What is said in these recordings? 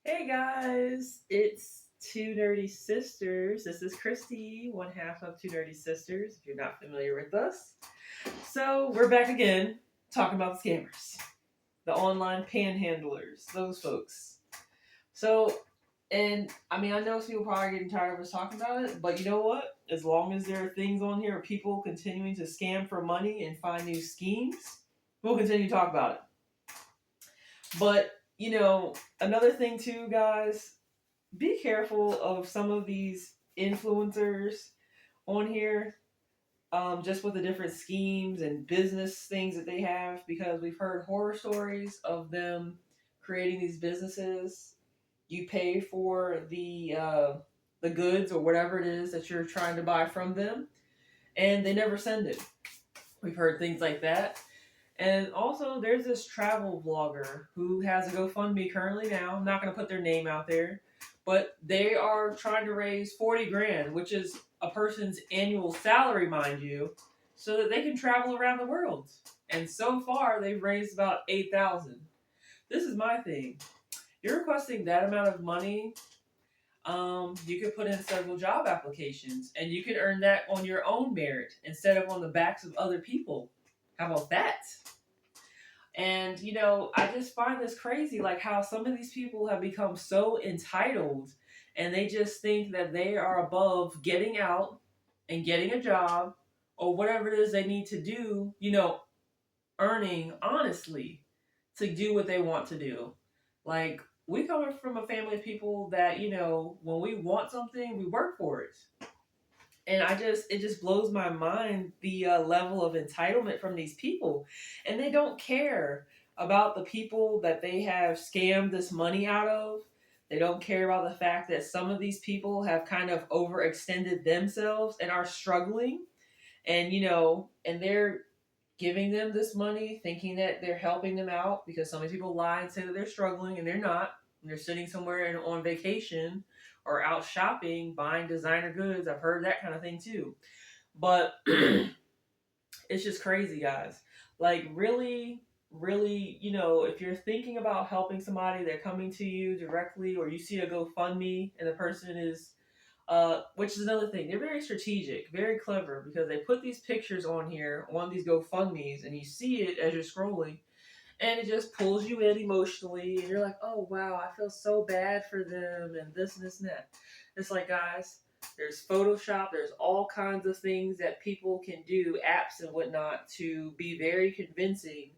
Hey guys, it's Two Nerdy Sisters. This is Christy, one half of Two Nerdy Sisters, if you're not familiar with us. So, we're back again talking about the scammers, the online panhandlers, those folks. So, and I mean, I know some people probably getting tired of us talking about it, but you know what? As long as there are things on here of people continuing to scam for money and find new schemes, we'll continue to talk about it. But, another thing too, guys, be careful of some of these influencers on here, just with the different schemes and business things that they have, because we've heard horror stories of them creating these businesses. You pay for the goods or whatever it is that you're trying to buy from them, and they never send it. We've heard things like that. And also, there's this travel vlogger who has a GoFundMe currently now. I'm not going to put their name out there, but they are trying to raise 40 grand, which is a person's annual salary, mind you, so that they can travel around the world. And so far, they've raised about 8,000. This is my thing. You're requesting that amount of money. You could put in several job applications, and you can earn that on your own merit instead of on the backs of other people. How about that? And, I just find this crazy, like how some of these people have become so entitled and they just think that they are above getting out and getting a job or whatever it is they need to do, earning honestly to do what they want to do. Like, we come from a family of people that, when we want something, we work for it. And it just blows my mind the level of entitlement from these people, and they don't care about the people that they have scammed this money out of. They don't care about the fact that some of these people have kind of overextended themselves and are struggling, and and they're giving them this money thinking that they're helping them out, because some of these people lie and say that they're struggling and they're not. And they're sitting somewhere and on vacation or out shopping buying designer goods. I've heard that kind of thing too. But it's just crazy, guys. Like, really, really, if you're thinking about helping somebody, they're coming to you directly, or you see a GoFundMe and the person is which is another thing. They're very strategic, very clever, because they put these pictures on here on these GoFundMe's, and you see it as you're scrolling, and it just pulls you in emotionally, and you're like, oh wow, I feel so bad for them, and this and that. It's like, guys, there's Photoshop, there's all kinds of things that people can do, apps and whatnot, to be very convincing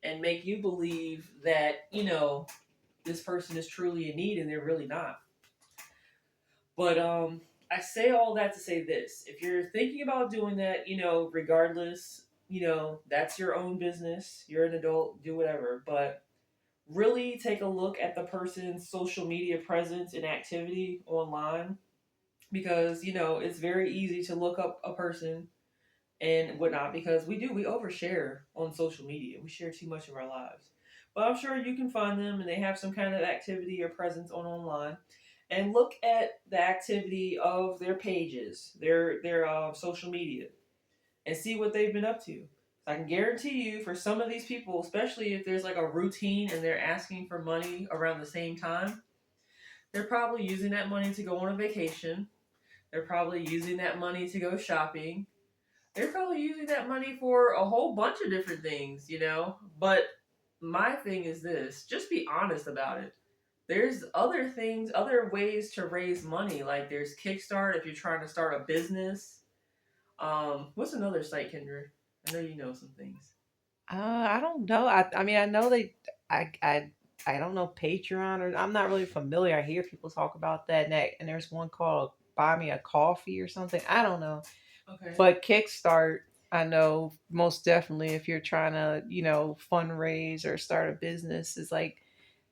and make you believe that this person is truly in need, and they're really not. But I say all that to say this: if you're thinking about doing that, regardless, that's your own business. You're an adult, do whatever. But really take a look at the person's social media presence and activity online, because it's very easy to look up a person and whatnot, because we overshare on social media. We share too much of our lives. But I'm sure you can find them and they have some kind of activity or presence on online, and look at the activity of their pages, their social media, and see what they've been up to. I can guarantee you, for some of these people, especially if there's like a routine and they're asking for money around the same time, they're probably using that money to go on a vacation. They're probably using that money to go shopping. They're probably using that money for a whole bunch of different things. But my thing is this: just be honest about it. There's other things, other ways to raise money. Like, there's Kickstart if you're trying to start a business. What's another site, Kendra? I know you know some things. I don't know. I mean, I know they. I don't know Patreon, or I'm not really familiar. I hear people talk about that, and there's one called Buy Me a Coffee or something. I don't know, Okay. but Kickstart, I know most definitely if you're trying to, fundraise or start a business, is like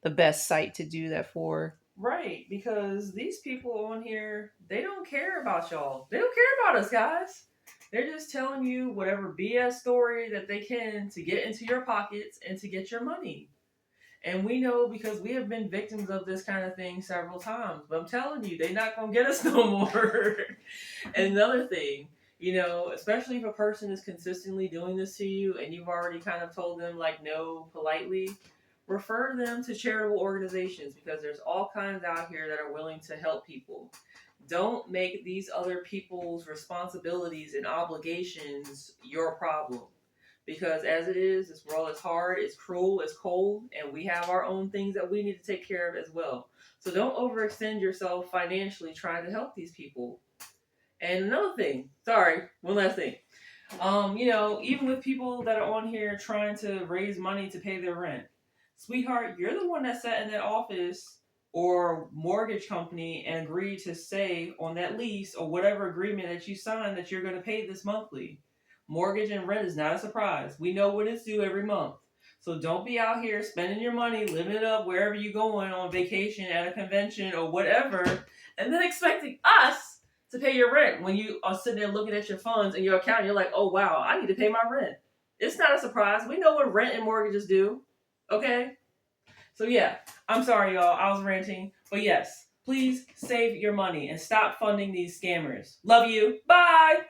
the best site to do that for. Right, because these people on here, they don't care about y'all. They don't care about us, guys. They're just telling you whatever BS story that they can to get into your pockets and to get your money. And we know, because we have been victims of this kind of thing several times. But I'm telling you, they're not going to get us no more. And another thing, especially if a person is consistently doing this to you and you've already kind of told them, like, no, politely, refer them to charitable organizations because there's all kinds out here that are willing to help people. Don't make these other people's responsibilities and obligations your problem. Because as it is, this world is hard, it's cruel, it's cold, and we have our own things that we need to take care of as well. So don't overextend yourself financially trying to help these people. And another thing, sorry, one last thing. Even with people that are on here trying to raise money to pay their rent, sweetheart, you're the one that sat in that office or mortgage company and agreed to say on that lease or whatever agreement that you signed that you're going to pay this monthly. Mortgage and rent is not a surprise. We know what it's due every month. So don't be out here spending your money, living it up wherever you're going on vacation, at a convention, or whatever, and then expecting us to pay your rent when you are sitting there looking at your funds and your account. And you're like, oh, wow, I need to pay my rent. It's not a surprise. We know what rent and mortgages do. Okay? So, yeah, I'm sorry, y'all. I was ranting. But, yes, please save your money and stop funding these scammers. Love you. Bye.